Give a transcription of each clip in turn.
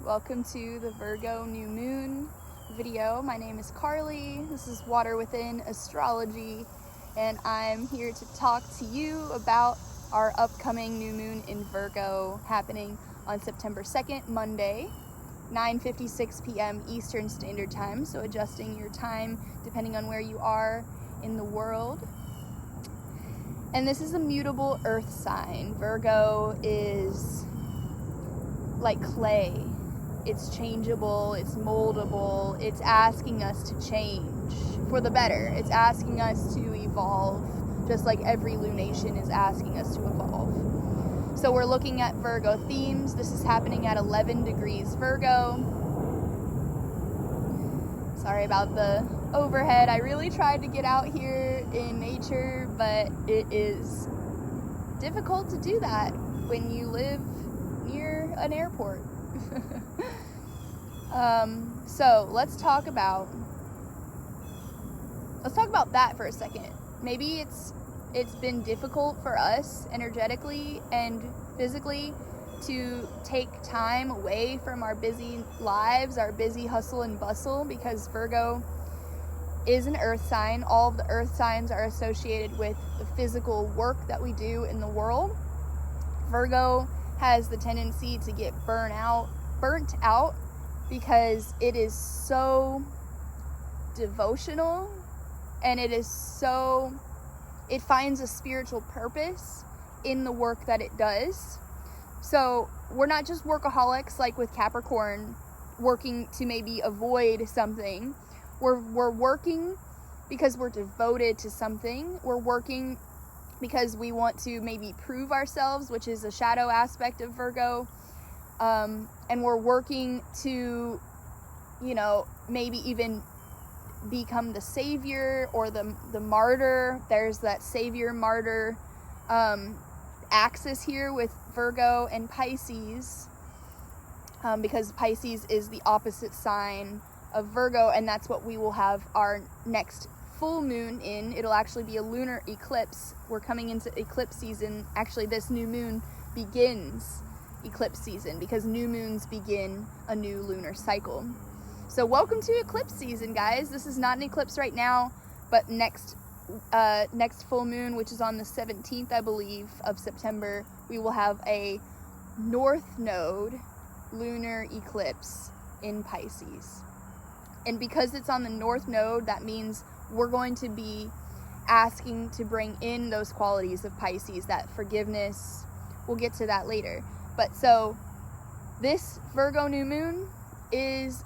Welcome to the Virgo new moon video. My name is Carly. This is Water Within Astrology, and I'm here to talk to you about our upcoming new moon in Virgo happening on September 2nd, Monday, 9:56 p.m. Eastern Standard Time, so adjusting your time depending on where you are in the world. And this is a mutable earth sign. Virgo is like clay. It's changeable, it's moldable, it's asking us to change for the better. It's asking us to evolve, just like every lunation is asking us to evolve. So we're looking at Virgo themes. This is happening at 11 degrees Virgo. Sorry about the overhead. I really tried to get out here in nature, but it is difficult to do that when you live near an airport. So let's talk about that for a second. Maybe it's been difficult for us energetically and physically to take time away from our busy lives, our busy hustle and bustle, because Virgo is an earth sign. All of the earth signs are associated with the physical work that we do in the world. Virgo has the tendency to get burnt out because it is so devotional, and it finds a spiritual purpose in the work that it does. So we're not just workaholics like with Capricorn, working to maybe avoid something. We're working because we're devoted to something. We're working because we want to maybe prove ourselves, which is a shadow aspect of Virgo. And we're working to, maybe even become the savior or the martyr. There's that savior-martyr axis here with Virgo and Pisces, because Pisces is the opposite sign of Virgo, and that's what we will have our next full moon in. It'll actually be a lunar eclipse. We're coming into eclipse season. Actually, this new moon begins eclipse season because new moons begin a new lunar cycle. So welcome to eclipse season, guys. This is not an eclipse right now, but next full moon, which is on the 17th, I believe, of September, we will have a north node lunar eclipse in Pisces. And because it's on the north node, that means we're going to be asking to bring in those qualities of Pisces, that forgiveness. We'll get to that later. But so this Virgo new moon is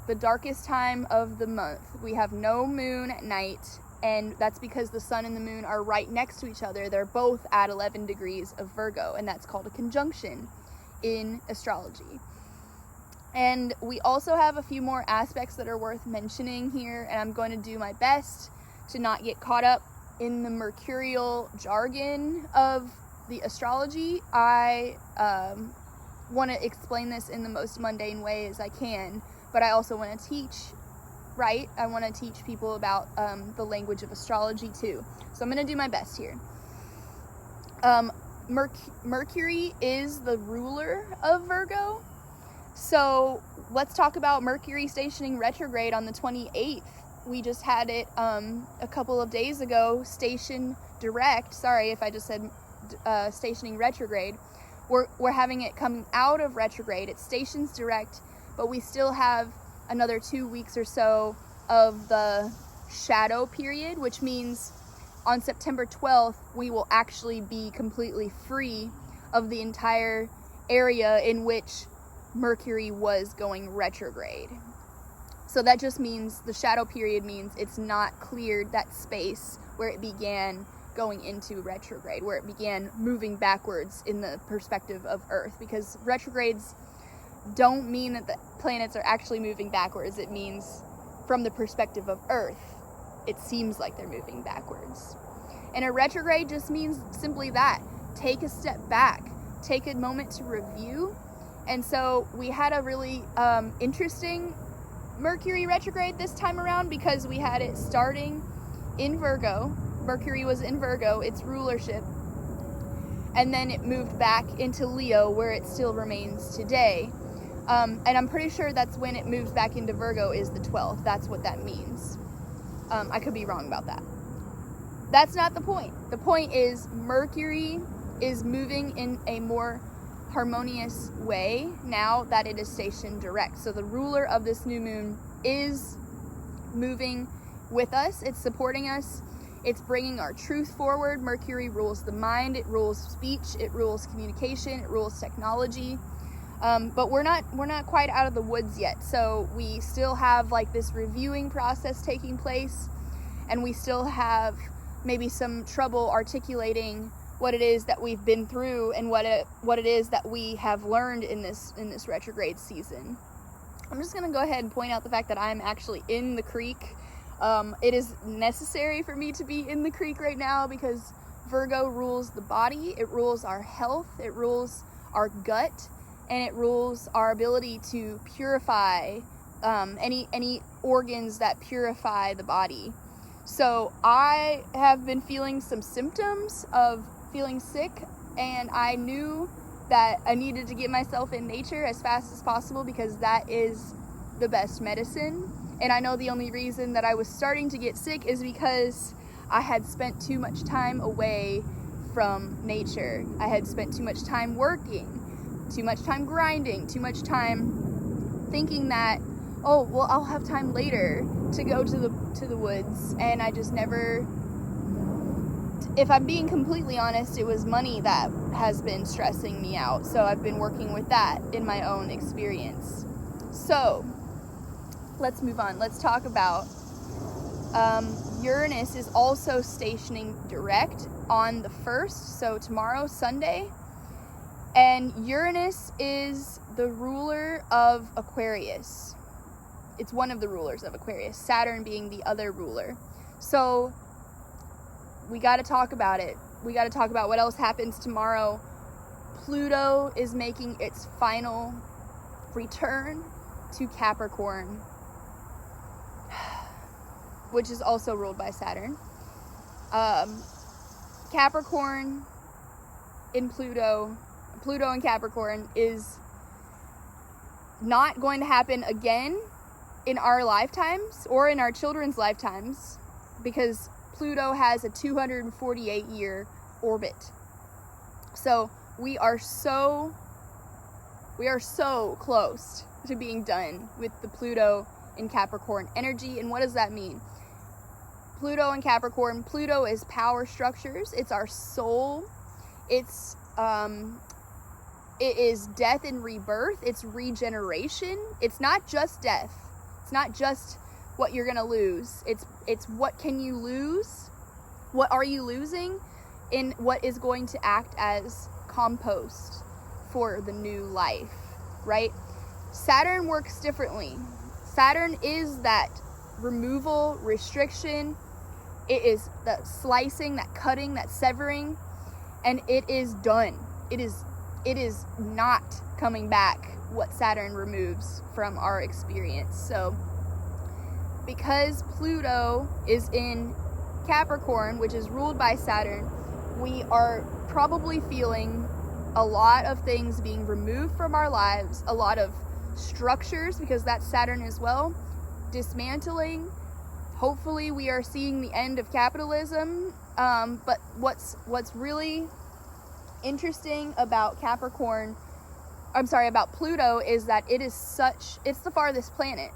the darkest time of the month. We have no moon at night, and that's because the sun and the moon are right next to each other. They're both at 11 degrees of Virgo, and that's called a conjunction in astrology. And we also have a few more aspects that are worth mentioning here, and I'm going to do my best to not get caught up in the mercurial jargon of the astrology. I want to explain this in the most mundane way as I can, but I also want to teach, right? I want to teach people about the language of astrology too. So I'm going to do my best here. Mercury is the ruler of Virgo. So let's talk about Mercury stationing retrograde on the 28th. We just had it a couple of days ago, station direct. Sorry if I just said stationing retrograde. We're having it coming out of retrograde. It stations direct, but we still have another 2 weeks or so of the shadow period, which means on September 12th, we will actually be completely free of the entire area in which Mercury was going retrograde. So that just means the shadow period means it's not cleared that space where it began going into retrograde, where it began moving backwards in the perspective of Earth, because retrogrades don't mean that the planets are actually moving backwards. It means from the perspective of Earth, it seems like they're moving backwards. And a retrograde just means simply that. Take a step back, take a moment to review. And so we had a really interesting Mercury retrograde this time around because we had it starting in Virgo. Mercury was in Virgo, its rulership, and then it moved back into Leo, where it still remains today. And I'm pretty sure that's when it moves back into Virgo is the 12th. That's what that means. I could be wrong about that. That's not the point. The point is Mercury is moving in a more harmonious way now that it is stationed direct. So the ruler of this new moon is moving with us. It's supporting us. It's bringing our truth forward. Mercury rules the mind. It rules speech. It rules communication. It rules technology. But we're not quite out of the woods yet. So we still have like this reviewing process taking place, and we still have maybe some trouble articulating what it is that we've been through and what it is that we have learned in this retrograde season. I'm just gonna go ahead and point out the fact that I'm actually in the creek. It is necessary for me to be in the creek right now because Virgo rules the body. It rules our health. It rules our gut, and it rules our ability to purify any organs that purify the body. So I have been feeling some symptoms of feeling sick, and I knew that I needed to get myself in nature as fast as possible because that is the best medicine. And I know the only reason that I was starting to get sick is because I had spent too much time away from nature. I had spent too much time working, too much time grinding, too much time thinking that, oh, well, I'll have time later to go to the woods, and I just never, if I'm being completely honest, it was money that has been stressing me out. So I've been working with that in my own experience. So let's move on. Let's talk about Uranus is also stationing direct on the 1st, so tomorrow, Sunday. And Uranus is the ruler of Aquarius. It's one of the rulers of Aquarius, Saturn being the other ruler. So we got to talk about it. We got to talk about what else happens tomorrow. Pluto is making its final return to Capricorn, which is also ruled by Saturn. Capricorn in Pluto and Capricorn is not going to happen again in our lifetimes or in our children's lifetimes because Pluto has a 248-year orbit. So we are so close to being done with the Pluto in Capricorn energy. And what does that mean? Pluto in Capricorn, Pluto is power structures. It's our soul. It is death and rebirth. It's regeneration. It's not just death. It's not just what you're going to lose. It's what can you lose? What are you losing? In what is going to act as compost for the new life, right? Saturn works differently. Saturn is that removal, restriction. It is that slicing, that cutting, that severing, and it is done. It is not coming back what Saturn removes from our experience. So because Pluto is in Capricorn, which is ruled by Saturn, we are probably feeling a lot of things being removed from our lives, a lot of structures, because that's Saturn as well, dismantling. Hopefully we are seeing the end of capitalism, but what's really interesting about about Pluto is that it's the farthest planet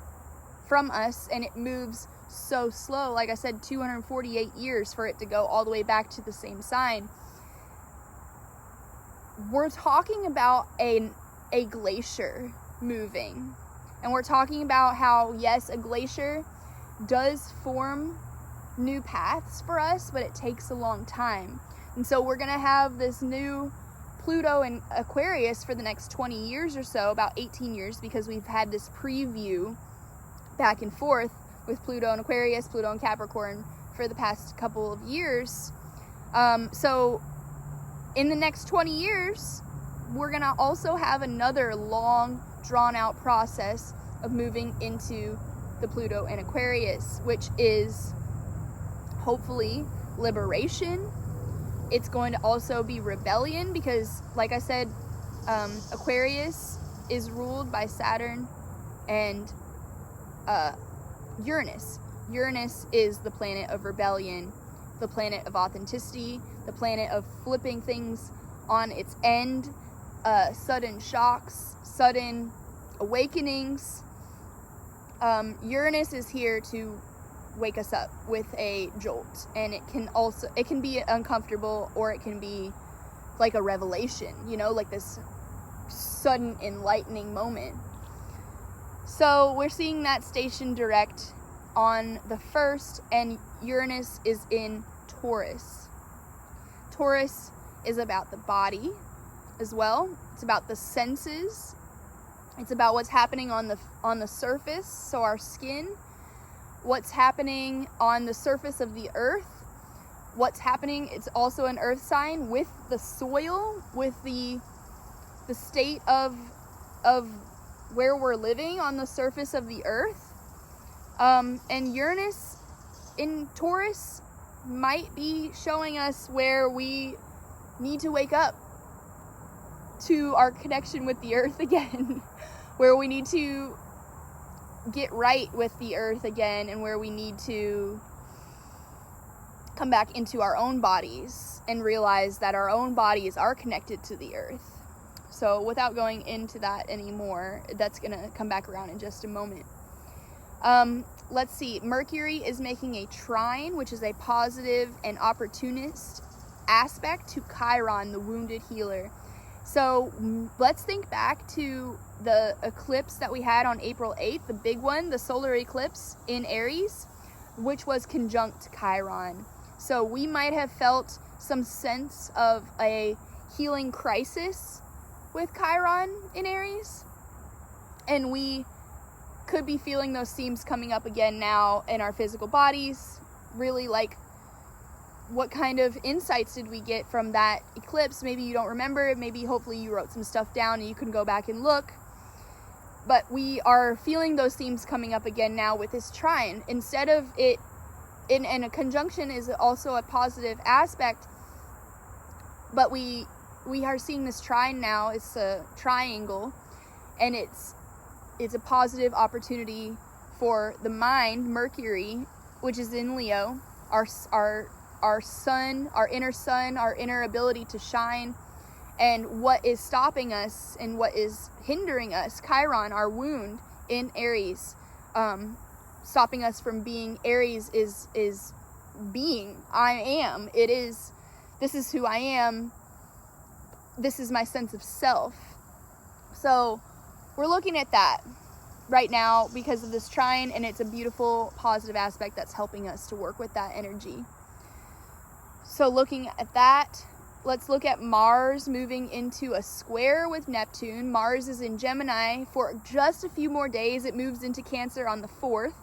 from us, and it moves so slow. Like I said, 248 years for it to go all the way back to the same sign. We're talking about a glacier moving, and we're talking about how, yes, a glacier does form new paths for us, but it takes a long time. And so we're going to have this new Pluto in Aquarius for the next 20 years or so, about 18 years, because we've had this preview back and forth with Pluto in Aquarius, Pluto in Capricorn for the past couple of years. So in the next 20 years, we're going to also have another long, drawn-out process of moving into the Pluto in Aquarius, which is hopefully liberation. It's going to also be rebellion because, like I said, Aquarius is ruled by Saturn and Uranus. Uranus is the planet of rebellion, the planet of authenticity, the planet of flipping things on its end, sudden shocks, sudden awakenings. Uranus is here to wake us up with a jolt, and it can be uncomfortable, or it can be like a revelation, like this sudden enlightening moment. So we're seeing that station direct on the 1st, and Uranus is in Taurus. Taurus is about the body as well. It's about the senses. It's about what's happening on the surface, so our skin, what's happening on the surface of the earth, what's happening, it's also an earth sign, with the soil, with the state of where we're living on the surface of the earth. And Uranus in Taurus might be showing us where we need to wake up to our connection with the earth again, where we need to get right with the earth again, and where we need to come back into our own bodies and realize that our own bodies are connected to the earth. So without going into that anymore, that's going to come back around in just a moment. Let's see. Mercury is making a trine, which is a positive and opportunist aspect to Chiron, the wounded healer. So let's think back to the eclipse that we had on April 8th, the big one, the solar eclipse in Aries, which was conjunct Chiron. So we might have felt some sense of a healing crisis with Chiron in Aries, and we could be feeling those themes coming up again now in our physical bodies. Really, like, what kind of insights did we get from that eclipse? Maybe you don't remember, maybe hopefully you wrote some stuff down and you can go back and look, but we are feeling those themes coming up again now with this trine. Instead of it, and a conjunction is also a positive aspect, but we are seeing this trine now. It's a triangle, and it's a positive opportunity for the mind, Mercury, which is in Leo, our sun, our inner ability to shine, and what is stopping us and what is hindering us, Chiron, our wound in Aries, stopping us from being. Aries is being. I am. It is. This is who I am. This is my sense of self. So we're looking at that right now because of this trine, and it's a beautiful positive aspect that's helping us to work with that energy. So looking at that, let's look at Mars moving into a square with Neptune. Mars is in Gemini for just a few more days. It moves into Cancer on the 4th.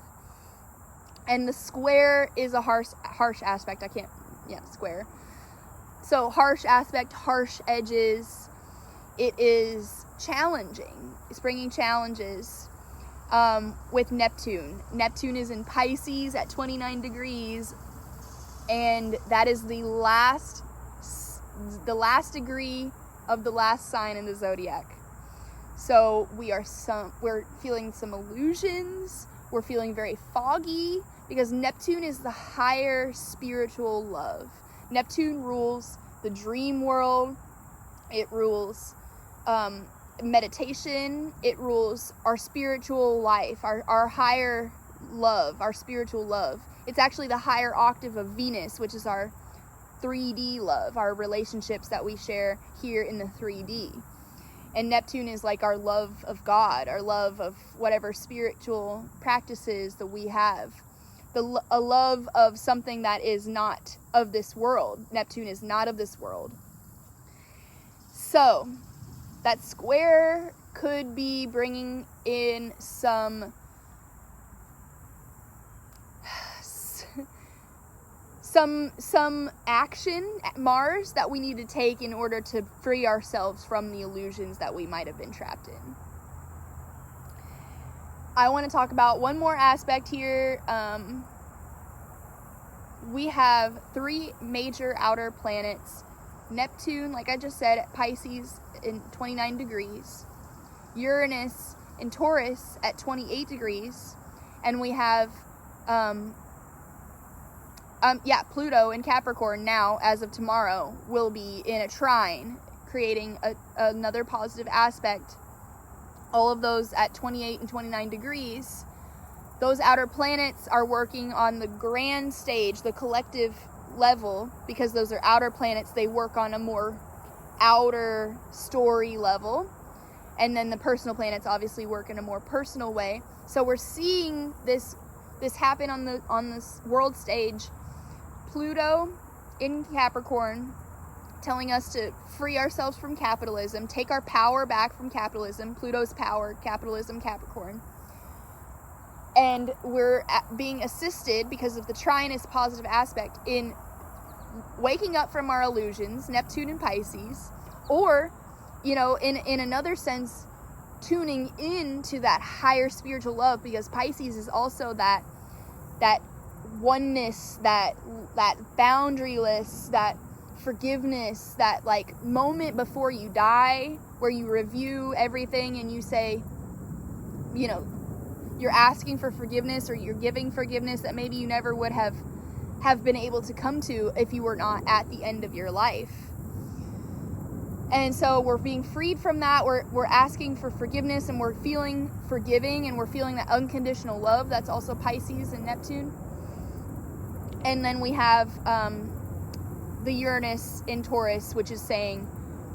And the square is a harsh aspect. Square. So harsh aspect, harsh edges. It is challenging. It's bringing challenges with Neptune. Neptune is in Pisces at 29 degrees. And that is the last degree of the last sign in the zodiac. So we're feeling some illusions. We're feeling very foggy because Neptune is the higher spiritual love. Neptune rules the dream world. It rules meditation. It rules our spiritual life, our higher love, our spiritual love. It's actually the higher octave of Venus, which is our 3D love, our relationships that we share here in the 3D. And Neptune is like our love of God, our love of whatever spiritual practices that we have. A love of something that is not of this world. Neptune is not of this world. So, that square could be bringing in some action at Mars that we need to take in order to free ourselves from the illusions that we might have been trapped in. I want to talk about one more aspect here. We have 3 major outer planets. Neptune, like I just said, at Pisces in 29 degrees. Uranus in Taurus at 28 degrees, and we have Pluto in Capricorn now, as of tomorrow, will be in a trine, creating another positive aspect. All of those at 28 and 29 degrees. Those outer planets are working on the grand stage, the collective level, because those are outer planets. They work on a more outer story level. And then the personal planets obviously work in a more personal way. So we're seeing this happen on this world stage. Pluto in Capricorn, telling us to free ourselves from capitalism, take our power back from capitalism. Pluto's power, capitalism, Capricorn. And we're being assisted, because of the trinus positive aspect, in waking up from our illusions, Neptune and Pisces, or, in another sense, tuning into that higher spiritual love, because Pisces is also that oneness, that boundaryless, that forgiveness, that like moment before you die, where you review everything and you say, you're asking for forgiveness, or you're giving forgiveness that maybe you never would have been able to come to if you were not at the end of your life. And so we're being freed from that. We're asking for forgiveness, and we're feeling forgiving, and we're feeling that unconditional love. That's also Pisces and Neptune. And then we have the Uranus in Taurus, which is saying,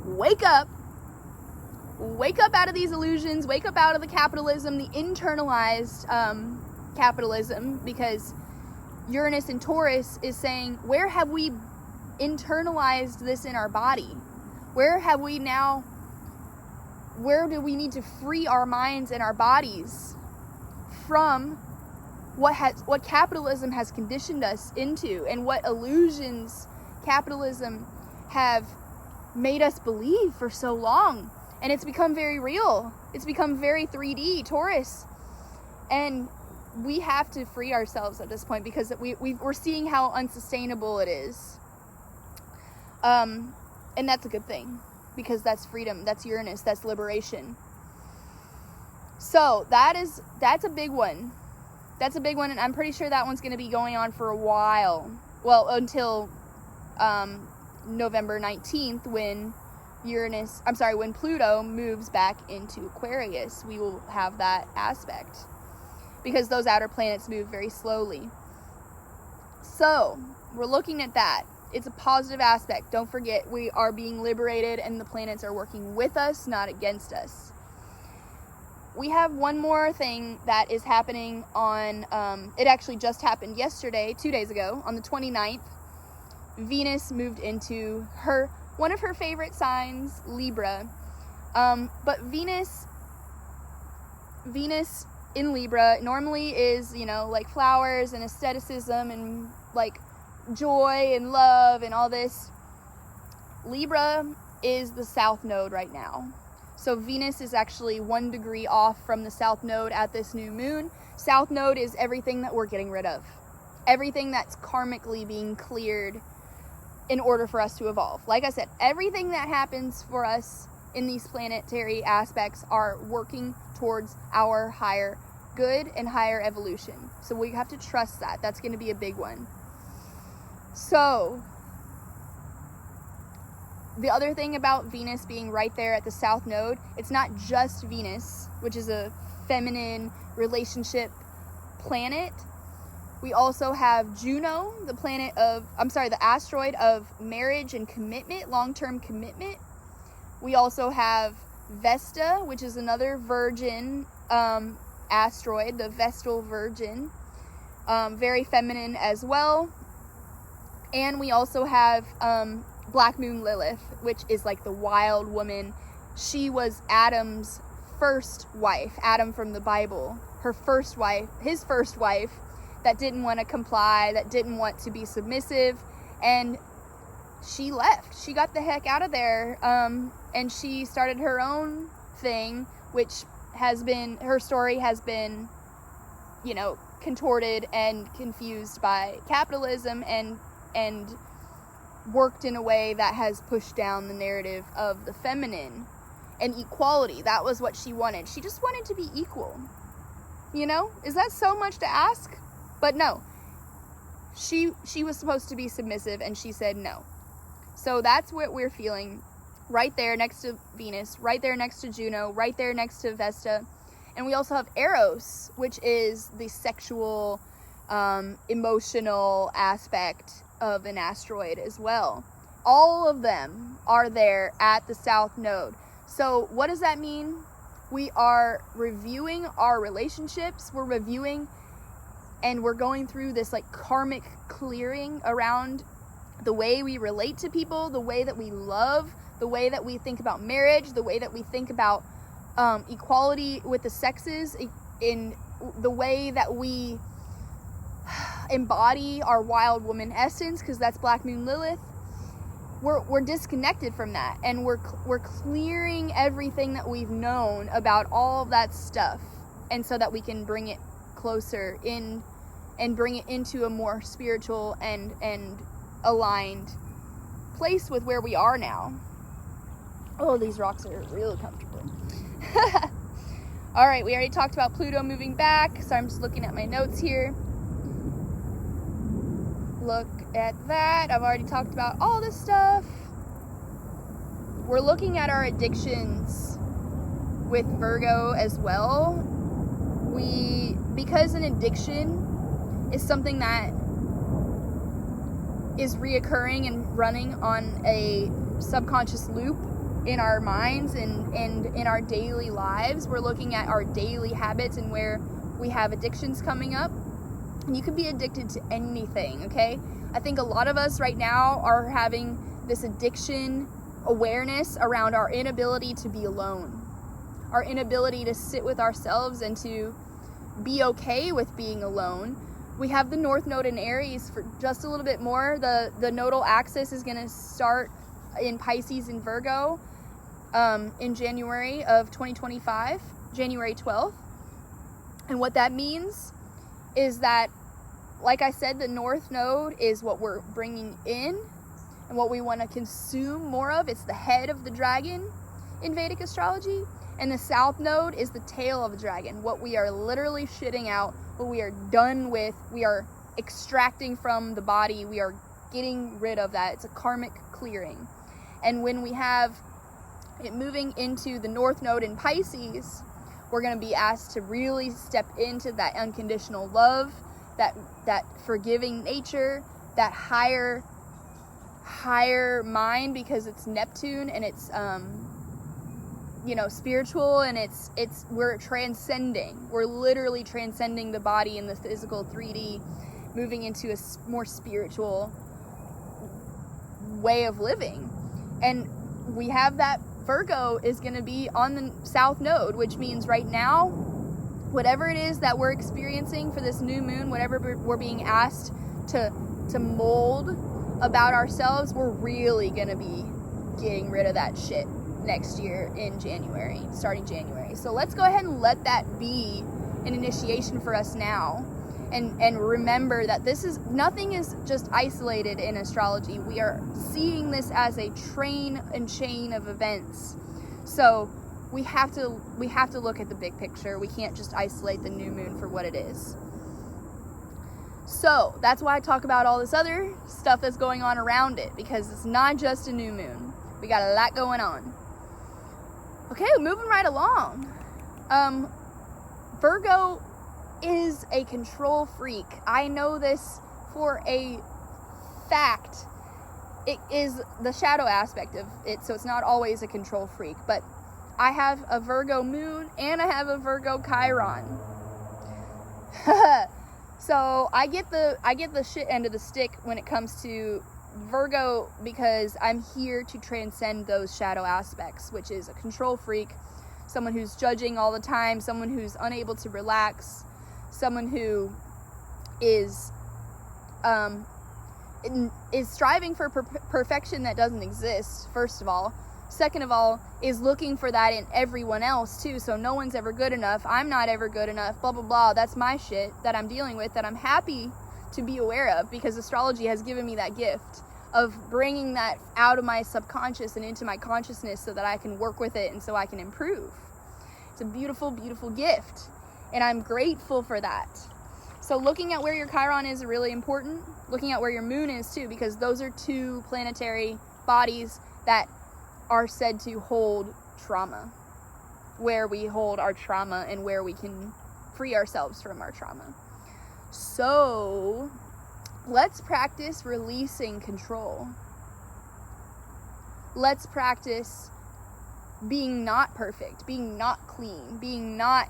wake up out of these illusions, wake up out of the capitalism, the internalized capitalism, because Uranus in Taurus is saying, where have we internalized this in our body? Where do we need to free our minds and our bodies from what capitalism has conditioned us into, and what illusions capitalism have made us believe for so long? And it's become very real. It's become very 3D, Taurus. And we have to free ourselves at this point, because we're seeing how unsustainable it is. And that's a good thing, because that's freedom, that's Uranus, that's liberation. So that's a big one. That's a big one, and I'm pretty sure that one's going to be going on for a while. Well, until November 19th, when when Pluto moves back into Aquarius, we will have that aspect, because those outer planets move very slowly. So we're looking at that. It's a positive aspect. Don't forget, we are being liberated, and the planets are working with us, not against us. We have one more thing that is happening on, it actually just happened yesterday, 2 days ago, on the 29th. Venus moved into one of her favorite signs, Libra. But Venus in Libra normally is, like flowers and aestheticism and like joy and love and all this. Libra is the south node right now. So Venus is actually 1 degree off from the south node at this new moon. South node is everything that we're getting rid of. Everything that's karmically being cleared in order for us to evolve. Like I said, everything that happens for us in these planetary aspects are working towards our higher good and higher evolution. So we have to trust that. That's going to be a big one. So the other thing about Venus being right there at the south node, it's not just Venus, which is a feminine relationship planet. We also have Juno, the asteroid of marriage and commitment, long-term commitment. We also have Vesta, which is another Virgin asteroid, the Vestal Virgin, very feminine as well. And we also have Black Moon Lilith, which is like the wild woman. She was Adam's first wife, Adam from the Bible, his first wife, that didn't want to comply, that didn't want to be submissive, and she left. She got the heck out of there, and she started her own thing, which her story has been, contorted and confused by capitalism and worked in a way that has pushed down the narrative of the feminine. and equality. That was what she wanted. She just wanted to be equal. You know, is that so much to ask? But no, she was supposed to be submissive, and she said no. So that's what we're feeling right there next to Venus, right there next to Juno, right there next to Vesta. And we also have Eros, which is the sexual, emotional aspect of an asteroid as well. All of them are there at the South Node. So what does that mean? We are reviewing our relationships. We're reviewing and we're going through this like karmic clearing around the way we relate to people, the way that we love, the way that we think about marriage, the way that we think about equality with the sexes, in the way that we embody our wild woman essence, because that's Black Moon Lilith. We're disconnected from that, and we're clearing everything that we've known about all of that stuff, and so that we can bring it closer in and bring it into a more spiritual and aligned place with where we are now. Oh, these rocks are really comfortable. All right, we already talked about Pluto moving back, so I'm just looking at my notes here. Look at that. I've already talked about all this stuff. We're looking at our addictions with Virgo as well. Because an addiction is something that is reoccurring and running on a subconscious loop in our minds and in our daily lives, we're looking at our daily habits and where we have addictions coming up. And you can be addicted to anything, okay? I think a lot of us right now are having this addiction awareness around our inability to be alone, our inability to sit with ourselves and to be okay with being alone. We have the North Node in Aries for just a little bit more. The nodal axis is going to start in Pisces and Virgo in January of 2025, January 12th. And what that means is that, like I said, the North Node is what we're bringing in and what we want to consume more of. It's the head of the dragon in Vedic astrology. And the South Node is the tail of a dragon, what we are literally shitting out, what we are done with, we are extracting from the body, we are getting rid of that. It's a karmic clearing. And when we have it moving into the North Node in Pisces, we're going to be asked to really step into that unconditional love, that forgiving nature, that higher mind, because it's Neptune and it's spiritual, and we're transcending. We're literally transcending the body in the physical 3D, moving into a more spiritual way of living. And we have that Virgo is going to be on the South Node, which means right now, whatever it is that we're experiencing for this new moon, whatever we're being asked to mold about ourselves, we're really going to be getting rid of that shit next year in January, starting January. So let's go ahead and let that be an initiation for us now, and remember that nothing is just isolated in astrology. We are seeing this as a train and chain of events. So we have to look at the big picture. We can't just isolate the new moon for what it is. So that's why I talk about all this other stuff that's going on around it, because it's not just a new moon. We got a lot going on. Okay, moving right along. Virgo is a control freak. I know this for a fact. It is the shadow aspect of it, so it's not always a control freak. But I have a Virgo moon and I have a Virgo Chiron. So I get the shit end of the stick when it comes to Virgo, because I'm here to transcend those shadow aspects, which is a control freak, someone who's judging all the time, someone who's unable to relax, someone who is striving for perfection that doesn't exist, first of all. Second of all, is looking for that in everyone else too, so no one's ever good enough, I'm not ever good enough, blah blah blah. That's my shit that I'm dealing with, that I'm happy to be aware of, because astrology has given me that gift of bringing that out of my subconscious and into my consciousness so that I can work with it and so I can improve. It's a beautiful, beautiful gift, and I'm grateful for that. So looking at where your Chiron is really important. Looking at where your moon is too, because those are two planetary bodies that are said to hold trauma, where we hold our trauma and where we can free ourselves from our trauma. So let's practice releasing control. Let's practice being not perfect, being not clean, being not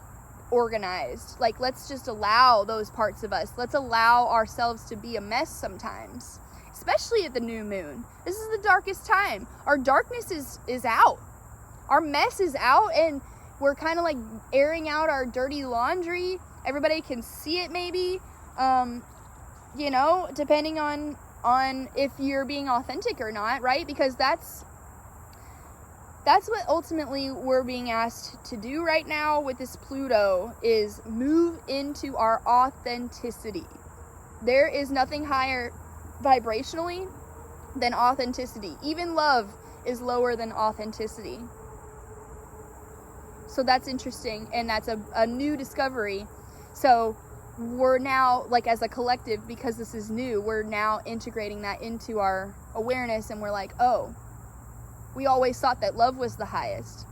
organized. Like, let's just allow those parts of us. Let's allow ourselves to be a mess sometimes, especially at the new moon. This is the darkest time. Our darkness is out. Our mess is out, and we're kind of like airing out our dirty laundry. Everybody can see it maybe, you know, depending on if you're being authentic or not, right? Because that's what ultimately we're being asked to do right now with this Pluto, is move into our authenticity. There is nothing higher vibrationally than authenticity. Even love is lower than authenticity. So that's interesting, and that's a new discovery. So we're now, like, as a collective, because this is new, we're now integrating that into our awareness, and we're like, oh, we always thought that love was the highest.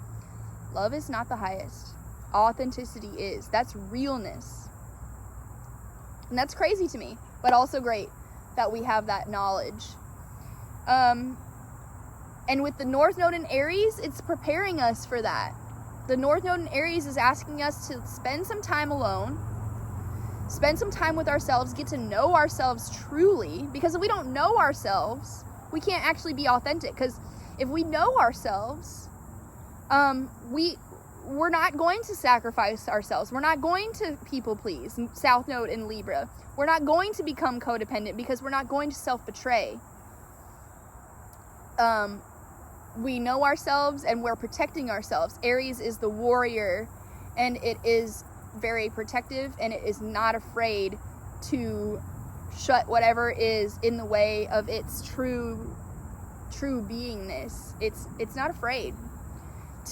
Love is not the highest. Authenticity is. That's realness. And that's crazy to me, but also great that we have that knowledge. And with the North Node in Aries, it's preparing us for that. The North Node in Aries is asking us to spend some time alone, spend some time with ourselves, get to know ourselves truly, because if we don't know ourselves, we can't actually be authentic. Because if we know ourselves, we're not going to sacrifice ourselves. We're not going to people please. South Node in Libra. We're not going to become codependent because we're not going to self-betray. We know ourselves and we're protecting ourselves. Aries is the warrior, and it is very protective, and it is not afraid to shut whatever is in the way of its true beingness. It's not afraid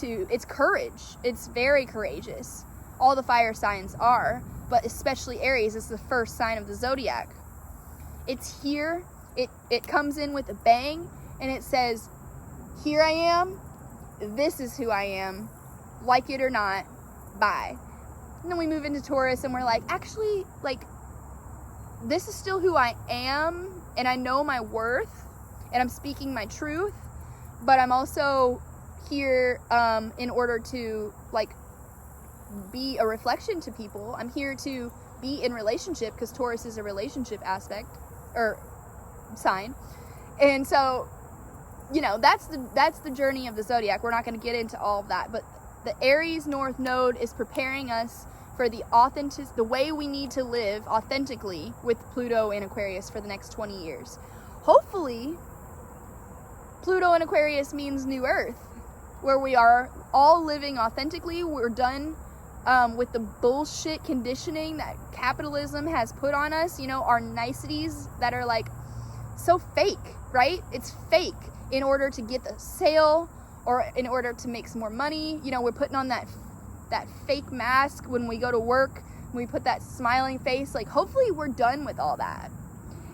to, it's courage. It's very courageous. All the fire signs are, but especially Aries is the first sign of the zodiac. It's here. It comes in with a bang, and it says, here I am. This is who I am. Like it or not. Bye. And then we move into Taurus, and we're like, actually, like, this is still who I am, and I know my worth, and I'm speaking my truth, but I'm also here in order to, like, be a reflection to people. I'm here to be in relationship, because Taurus is a relationship aspect or sign. And so, you know, that's the journey of the zodiac. We're not going to get into all of that, but the Aries North Node is preparing us for the way we need to live authentically with Pluto in Aquarius for the next 20 years. Hopefully, Pluto in Aquarius means New Earth, where we are all living authentically. We're done with the bullshit conditioning that capitalism has put on us, you know, our niceties that are like so fake, right? It's fake in order to get the sale or in order to make some more money. You know, we're putting on that fake mask when we go to work, when we put that smiling face. Like, hopefully we're done with all that,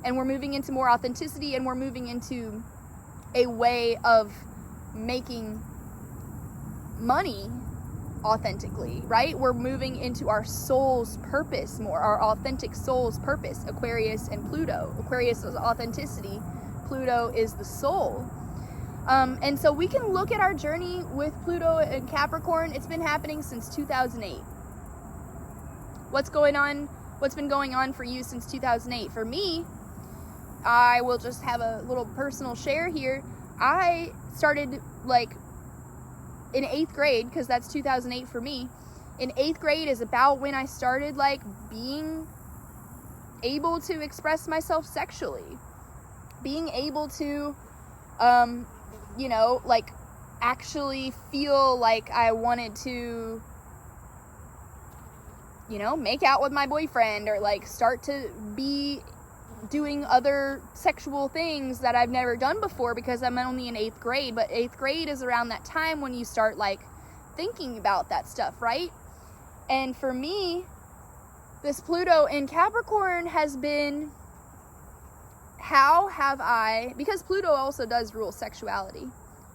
and we're moving into more authenticity, and we're moving into a way of making money authentically, right? We're moving into our soul's purpose more, our authentic soul's purpose. Aquarius and Pluto. Aquarius is authenticity. Pluto is the soul. And so we can look at our journey with Pluto and Capricorn. It's been happening since 2008. What's been going on for you since 2008? For me, I will just have a little personal share here. I started, like, in 8th grade, because that's 2008 for me. In 8th grade is about when I started, like, being able to express myself sexually. Being able to, you know, like, actually feel like I wanted to, you know, make out with my boyfriend, or, like, start to be doing other sexual things that I've never done before because I'm only in 8th grade. But 8th grade is around that time when you start like thinking about that stuff, right? And for me, this Pluto in Capricorn has been, how have I, because Pluto also does rule sexuality.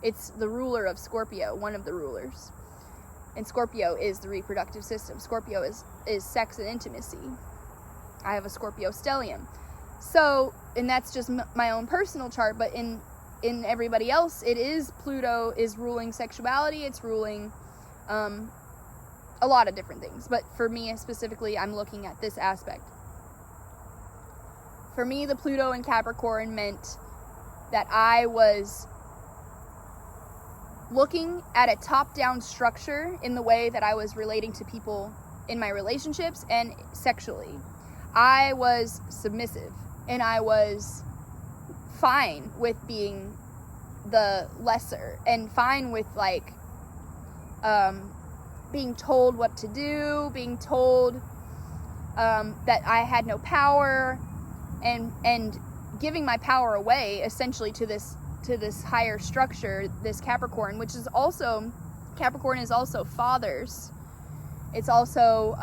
It's the ruler of Scorpio, one of the rulers. And Scorpio is the reproductive system. Scorpio is sex and intimacy. I have a Scorpio stellium. So, and that's just my own personal chart, but in everybody else, it is Pluto is ruling sexuality. It's ruling a lot of different things. But for me specifically, I'm looking at this aspect. For me, the Pluto in Capricorn meant that I was looking at a top-down structure in the way that I was relating to people in my relationships and sexually. I was submissive, and I was fine with being the lesser, and fine with like being told what to do, being told that I had no power, and giving my power away essentially to this higher structure, this Capricorn, which is also, Capricorn is also fathers. It's also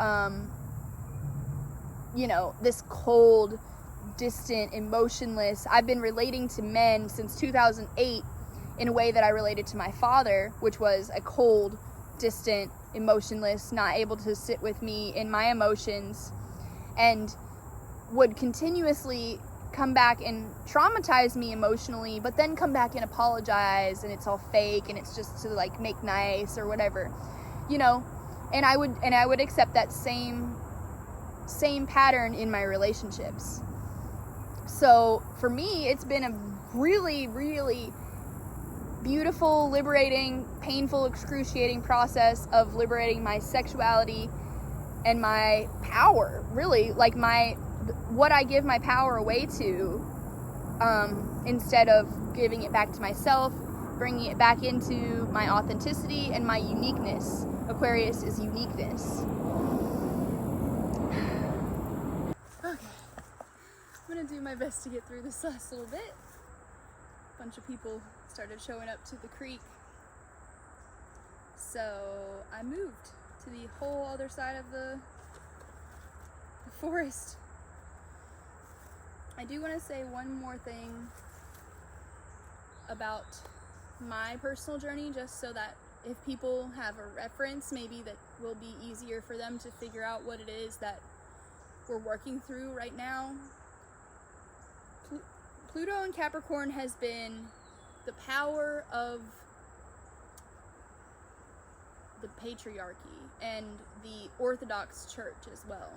this cold, distant, emotionless. I've been relating to men since 2008 in a way that I related to my father, which was a cold, distant, emotionless, not able to sit with me in my emotions, and would continuously come back and traumatize me emotionally, but then come back and apologize, and it's all fake, and it's just to like make nice or whatever, and I would accept that same pattern in my relationships. So for me, it's been a really, really beautiful, liberating, painful, excruciating process of liberating my sexuality and my power, really, like what I give my power away to, instead of giving it back to myself, bringing it back into my authenticity and my uniqueness. Aquarius is uniqueness. Okay, I'm gonna do my best to get through this last little bit. A bunch of people started showing up to the creek, so I moved to the whole other side of the forest. I do want to say one more thing about my personal journey, just so that if people have a reference, maybe that will be easier for them to figure out what it is that we're working through right now. Pluto in Capricorn has been the power of the patriarchy and the Orthodox Church as well.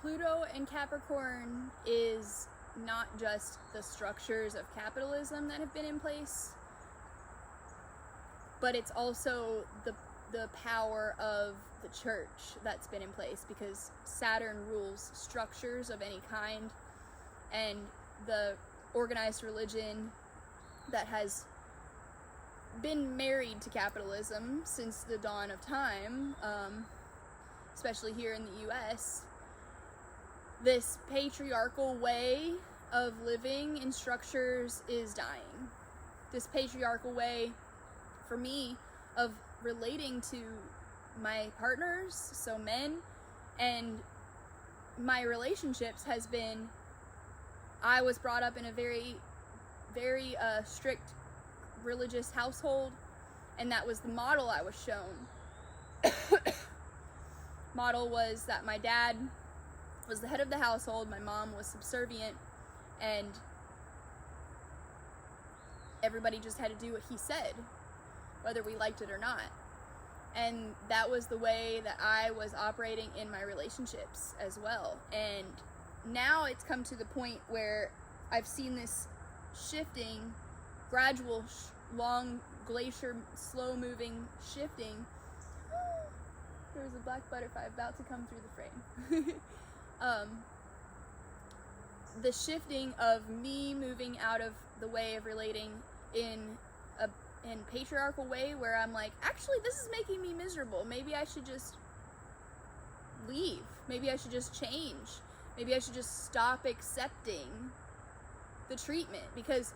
Pluto in Capricorn is not just the structures of capitalism that have been in place, but it's also the power of the church that's been in place, because Saturn rules structures of any kind, and the organized religion that has been married to capitalism since the dawn of time, especially here in the US, this patriarchal way of living in structures is dying. This patriarchal way, for me, of relating to my partners, so men, and my relationships has been, I was brought up in a very, very strict religious household, and that was the model I was shown. Model was that my dad was the head of the household, my mom was subservient, and everybody just had to do what he said, whether we liked it or not. And that was the way that I was operating in my relationships as well. And now it's come to the point where I've seen this shifting, gradual, long, glacier, slow-moving shifting. There's a black butterfly about to come through the frame. The shifting of me moving out of the way of relating in patriarchal way, where I'm like, actually, this is making me miserable. Maybe I should just leave. Maybe I should just change. Maybe I should just stop accepting the treatment, because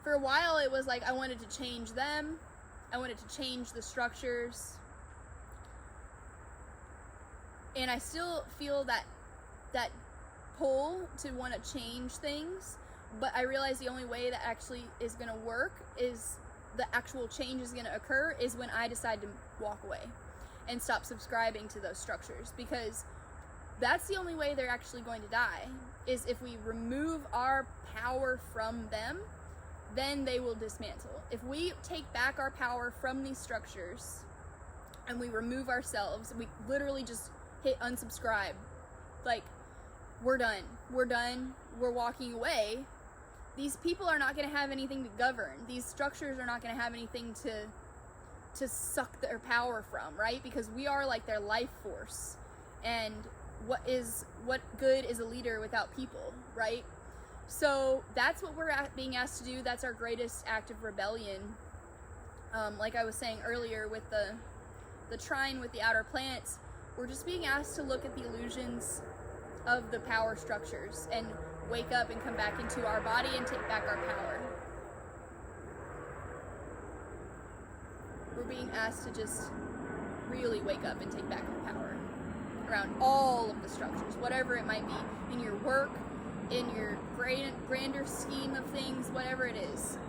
for a while it was like I wanted to change them. I wanted to change the structures. And I still feel that pull to want to change things, but I realize the only way that actually is going to work, is the actual change is going to occur, is when I decide to walk away and stop subscribing to those structures, because that's the only way they're actually going to die, is if we remove our power from them, then they will dismantle. If we take back our power from these structures and we remove ourselves, we literally just hit unsubscribe, like, we're done, we're walking away, these people are not going to have anything to govern. These structures are not going to have anything to suck their power from, right? Because we are like their life force. And what good is a leader without people, right? So that's what we're being asked to do. That's our greatest act of rebellion. Like I was saying earlier with the trine with the outer planets, we're just being asked to look at the illusions of the power structures and wake up and come back into our body and take back our power. We're being asked to just really wake up and take back our power around all of the structures, whatever it might be, in your work, in your grander scheme of things, whatever it is,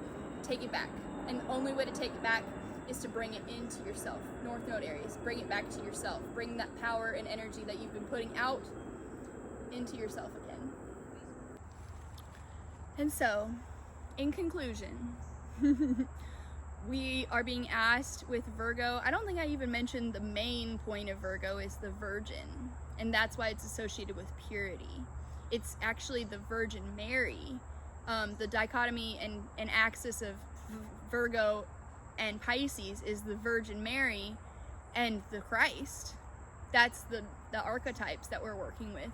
take it back. And the only way to take it back is to bring it into yourself. North Node Aries, bring it back to yourself. Bring that power and energy that you've been putting out into yourself again. And so, in conclusion, we are being asked with Virgo, I don't think I even mentioned the main point of Virgo is the Virgin, and that's why it's associated with purity. It's actually the Virgin Mary. The dichotomy and axis of Virgo and Pisces is the Virgin Mary and the Christ. That's the archetypes that we're working with.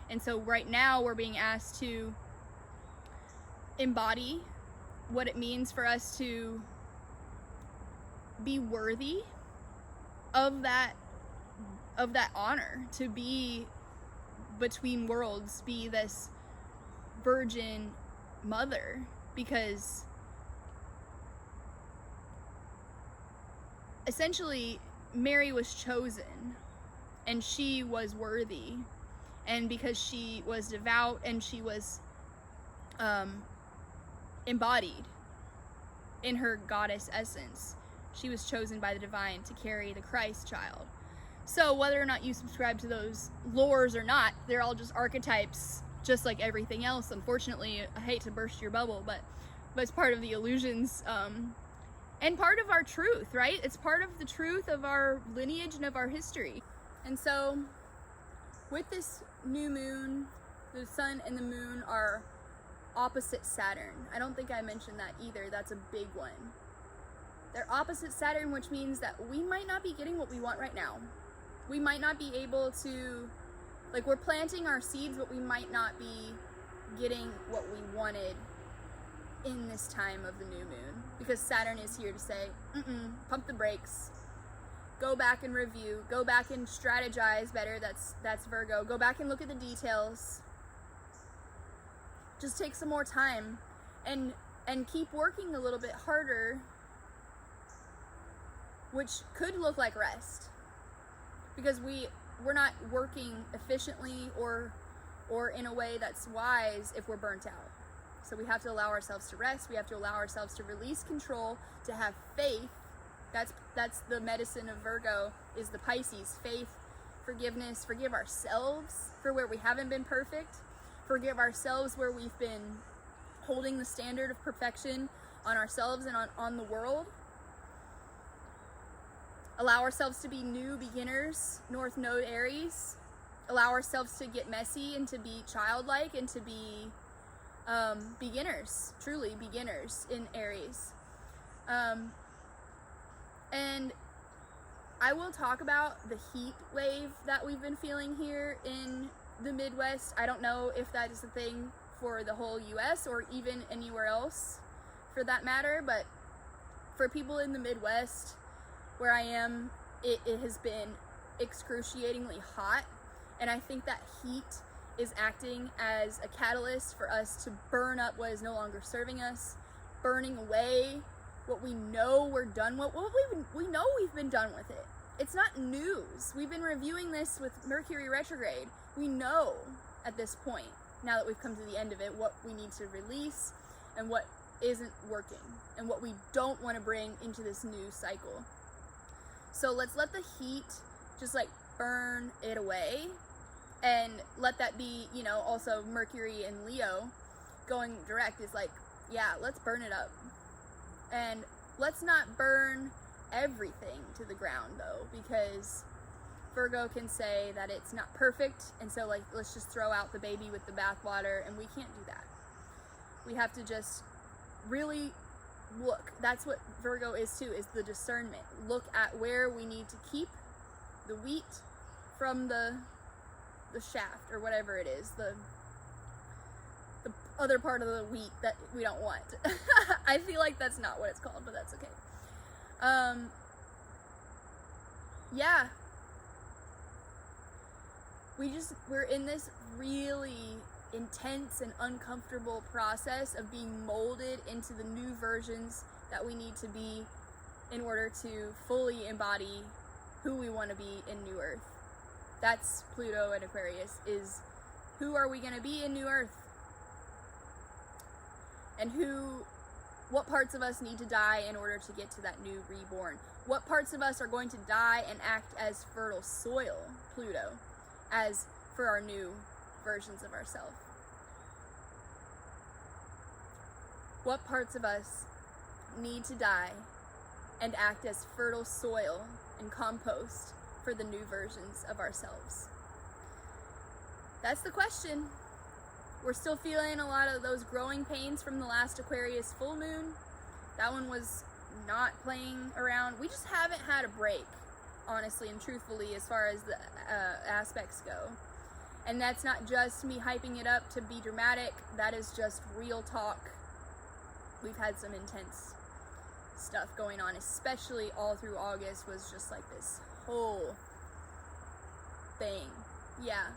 And so right now we're being asked to embody what it means for us to be worthy of that honor, to be between worlds, be this virgin mother, because essentially Mary was chosen and she was worthy, and because she was devout and she was embodied in her goddess essence, she was chosen by the divine to carry the Christ child. So whether or not you subscribe to those lores or not, they're all just archetypes, just like everything else. Unfortunately, I hate to burst your bubble, but it's part of the illusions and part of our truth, right? It's part of the truth of our lineage and of our history. And so with this new moon, the sun and the moon are opposite Saturn. I don't think I mentioned that either. That's a big one. They're opposite Saturn, which means that we might not be getting what we want right now. We might not be able to, like, we're planting our seeds, but we might not be getting what we wanted in this time of the new moon, because Saturn is here to say, pump the brakes, go back and review, go back and strategize better. That's Virgo. Go back and look at the details. Just take some more time and keep working a little bit harder, which could look like rest, because we're not working efficiently or in a way that's wise if we're burnt out. So we have to allow ourselves to rest. We have to allow ourselves to release control, to have faith. That's the medicine of Virgo, is the Pisces. Faith, forgiveness, forgive ourselves for where we haven't been perfect. Forgive ourselves where we've been holding the standard of perfection on ourselves and on the world. Allow ourselves to be new beginners, North Node Aries. Allow ourselves to get messy and to be childlike and to be beginners, truly beginners in Aries. And I will talk about the heat wave that we've been feeling here in the Midwest. I don't know if that is a thing for the whole US or even anywhere else for that matter, but for people in the Midwest, where I am, it has been excruciatingly hot, and I think that heat is acting as a catalyst for us to burn up what is no longer serving us, burning away what we know we're done with. Well, we know we've been done with it. It's not news. We've been reviewing this with Mercury retrograde. We know at this point, now that we've come to the end of it, what we need to release and what isn't working and what we don't want to bring into this new cycle. So let's let the heat just like burn it away, and let that be, you know, also Mercury and Leo going direct is like, yeah, let's burn it up. And let's not burn everything to the ground though, because Virgo can say that it's not perfect, and so like let's just throw out the baby with the bathwater, and we can't do that. We have to just really look. That's what Virgo is too, is the discernment. Look at where we need to keep the wheat from the shaft, or whatever it is, the other part of the wheat that we don't want. I feel like that's not what it's called, but that's okay. Yeah, we're in this really intense and uncomfortable process of being molded into the new versions that we need to be in order to fully embody who we want to be in New Earth. That's Pluto and Aquarius, is who are we going to be in New Earth? And what parts of us need to die in order to get to that new reborn? What parts of us are going to die and act as fertile soil, Pluto, as for our new versions of ourselves? What parts of us need to die and act as fertile soil and compost for the new versions of ourselves? That's the question. We're still feeling a lot of those growing pains from the last Aquarius full moon. That one was not playing around. We just haven't had a break, honestly and truthfully, as far as the aspects go. And that's not just me hyping it up to be dramatic. That is just real talk. We've had some intense stuff going on, especially all through August was just like this whole thing. Yeah,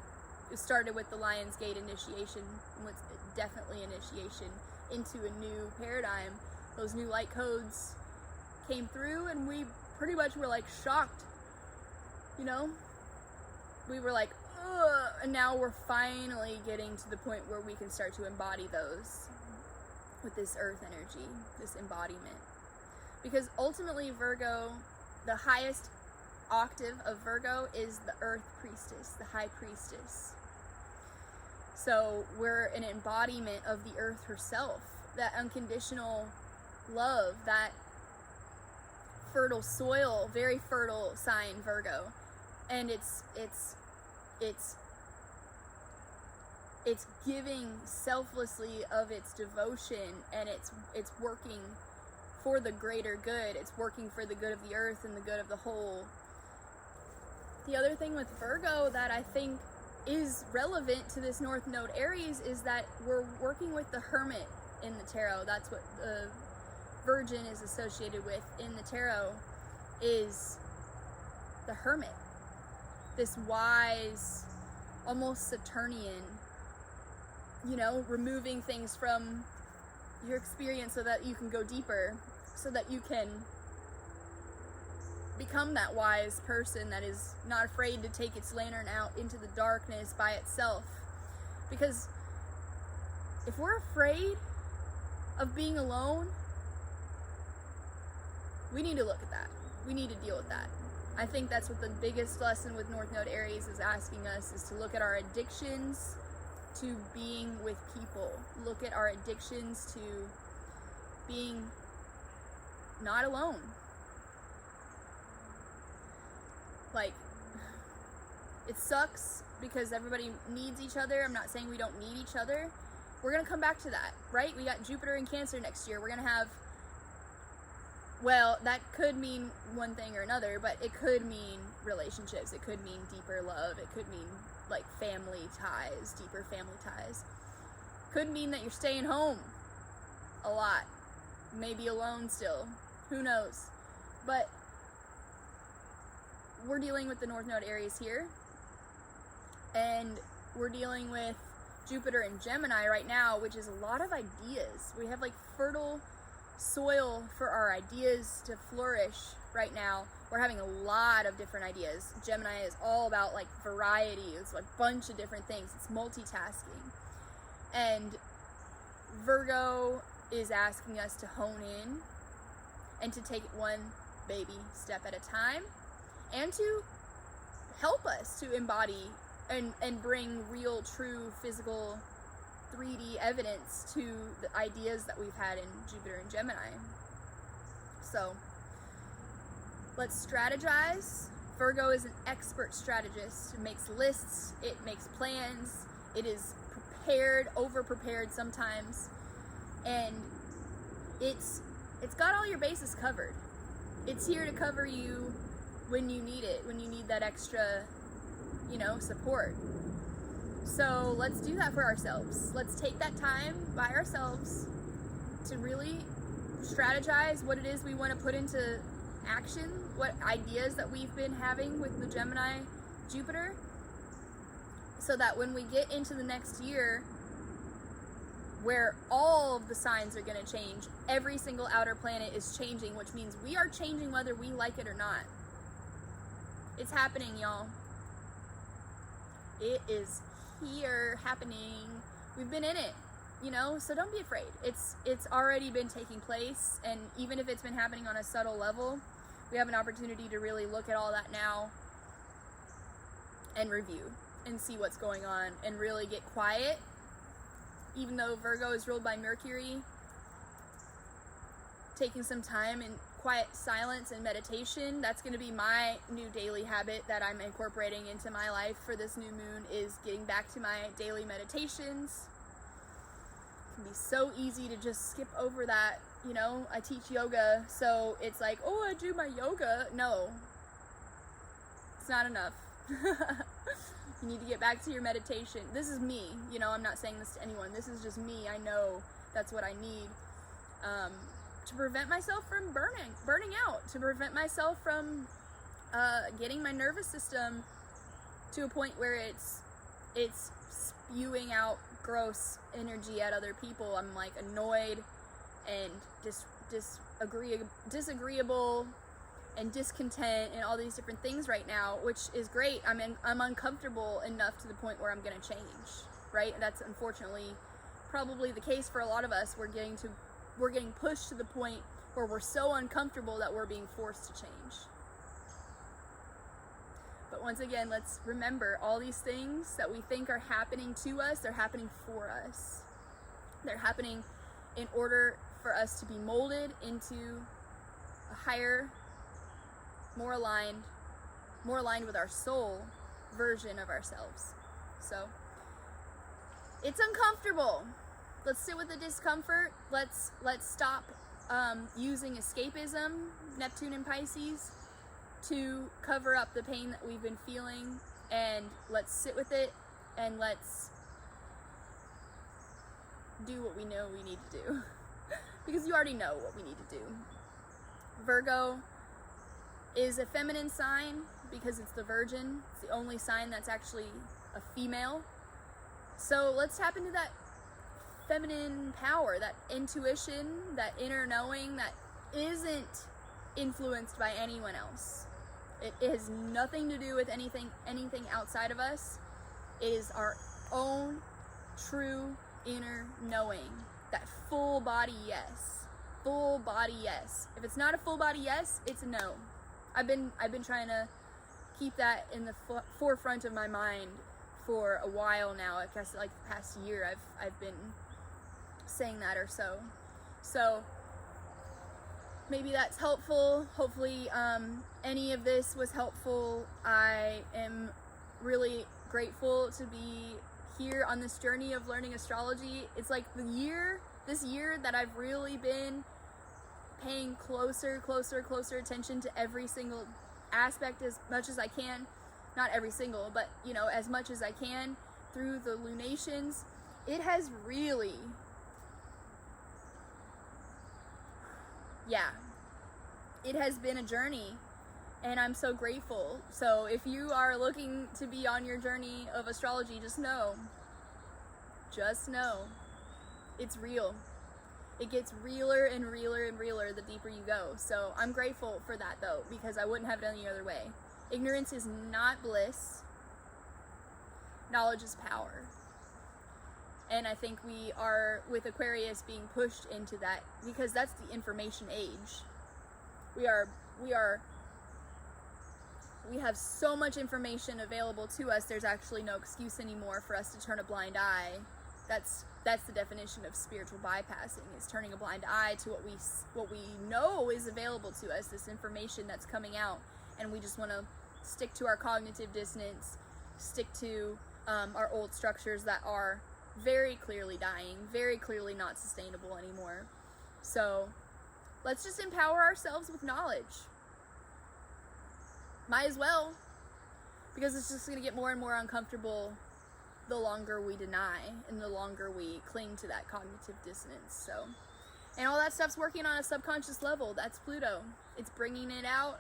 it started with the Lionsgate initiation, was definitely initiation into a new paradigm. Those new light codes came through, and we pretty much were like shocked, you know? We were like, ugh, and now we're finally getting to the point where we can start to embody those with this earth energy, this embodiment. Because ultimately Virgo, the highest octave of Virgo is the earth priestess, the high priestess. So we're an embodiment of the earth herself, that unconditional love, that fertile soil, very fertile sign, Virgo. And it's giving selflessly of its devotion, and it's working for the greater good. It's working for the good of the earth and the good of the whole. The other thing with Virgo that I think is relevant to this North Node Aries is that we're working with the Hermit in the tarot. That's what the Virgin is associated with in the tarot, is the Hermit. This wise, almost Saturnian, you know, removing things from your experience so that you can go deeper, so that you can become that wise person that is not afraid to take its lantern out into the darkness by itself. Because if we're afraid of being alone, we need to look at that. We need to deal with that. I think that's what the biggest lesson with North Node Aries is asking us, is to look at our addictions to being with people. Look at our addictions to being not alone. Like, it sucks because everybody needs each other. I'm not saying we don't need each other. We're going to come back to that, right? We got Jupiter in Cancer next year. We're going to have, well, that could mean one thing or another, but it could mean relationships. It could mean deeper love. It could mean like family ties, deeper family ties. Could mean that you're staying home a lot, maybe alone still, who knows. But we're dealing with the North Node Aries here, and we're dealing with Jupiter and Gemini right now, which is a lot of ideas. We have like fertile soil for our ideas to flourish right now. We're having a lot of different ideas. Gemini is all about like variety. It's like a bunch of different things. It's multitasking. And Virgo is asking us to hone in and to take it one baby step at a time, and to help us to embody and bring real, true, physical 3D evidence to the ideas that we've had in Jupiter and Gemini. So let's strategize. Virgo is an expert strategist. It makes lists, it makes plans, it is prepared, over-prepared sometimes, and it's got all your bases covered. It's here to cover you when you need it, when you need that extra, support. So let's do that for ourselves. Let's take that time by ourselves to really strategize what it is we want to put into action, what ideas that we've been having with the Gemini Jupiter, so that when we get into the next year, where all of the signs are going to change, every single outer planet is changing, which means we are changing whether we like it or not. It's happening, y'all. It is here, happening. We've been in it, so don't be afraid. It's already been taking place, and even if it's been happening on a subtle level, we have an opportunity to really look at all that now and review and see what's going on and really get quiet. Even though Virgo is ruled by Mercury, taking some time in quiet silence and meditation, that's going to be my new daily habit that I'm incorporating into my life for this new moon, is getting back to my daily meditations. It can be so easy to just skip over that. I teach yoga, so it's like, oh, I do my yoga. No, it's not enough. You need to get back to your meditation. This is me, I'm not saying this to anyone. This is just me. I know that's what I need to prevent myself from burning out, to prevent myself from getting my nervous system to a point where it's spewing out gross energy at other people. I'm like annoyed and disagreeable and discontent and all these different things right now, which is great. I'm uncomfortable enough to the point where I'm going to change, right? And that's unfortunately probably the case for a lot of us. We're getting pushed to the point where we're so uncomfortable that we're being forced to change. But once again, let's remember, all these things that we think are happening to us, they're happening for us. They're happening in order for us to be molded into a higher, more aligned with our soul version of ourselves. So it's uncomfortable. Let's sit with the discomfort. Let's stop using escapism, Neptune and Pisces, to cover up the pain that we've been feeling, and let's sit with it, and let's do what we know we need to do. Because you already know what we need to do. Virgo is a feminine sign because it's the Virgin. It's the only sign that's actually a female. So let's tap into that feminine power, that intuition, that inner knowing that isn't influenced by anyone else. It has nothing to do with anything outside of us. It is our own true inner knowing. That full body yes. Full body yes. If it's not a full body yes, it's a no. I've been trying to keep that in the forefront of my mind for a while now. I guess like the past year I've been saying that or so. So maybe that's helpful. Hopefully any of this was helpful. I am really grateful to be here on this journey of learning astrology. It's like this year that I've really been paying closer attention to every single aspect as much as I can. Not every single, but as much as I can through the lunations. It has really, it has been a journey, And I'm so grateful. So if you are looking to be on your journey of astrology, just know, it's real. It gets realer and realer and realer the deeper you go. So I'm grateful for that though, because I wouldn't have it any other way. Ignorance is not bliss. Knowledge is power. And I think we are, with Aquarius, being pushed into that, because that's the information age. We have so much information available to us, there's actually no excuse anymore for us to turn a blind eye. That's the definition of spiritual bypassing, is turning a blind eye to what we know is available to us, this information that's coming out, and we just want to stick to our cognitive dissonance, stick to our old structures that are very clearly dying, very clearly not sustainable anymore. So let's just empower ourselves with knowledge. Might as well, because it's just going to get more and more uncomfortable the longer we deny and the longer we cling to that cognitive dissonance. So, and all that stuff's working on a subconscious level. That's Pluto. It's bringing it out,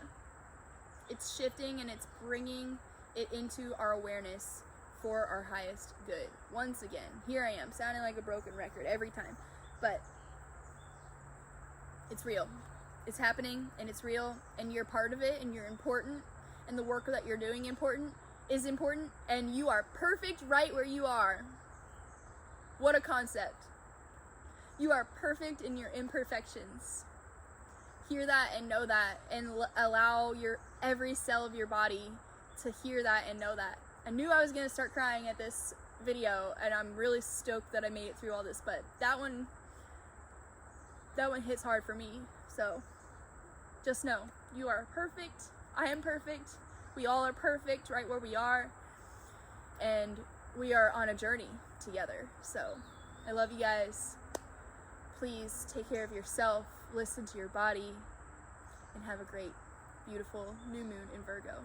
it's shifting, and it's bringing it into our awareness for our highest good. Once again, here I am, sounding like a broken record every time, but it's real. It's happening, and it's real, and you're part of it, and you're important, and the work that you're doing is important, and you are perfect right where you are. What a concept. You are perfect in your imperfections. Hear that and know that, and allow your every cell of your body to hear that and know that. I knew I was going to start crying at this video, and I'm really stoked that I made it through all this, but that one hits hard for me. So just know, you are perfect. I am perfect. We all are perfect right where we are, and we are on a journey together. So I love you guys. Please take care of yourself, listen to your body, and have a great, beautiful new moon in Virgo.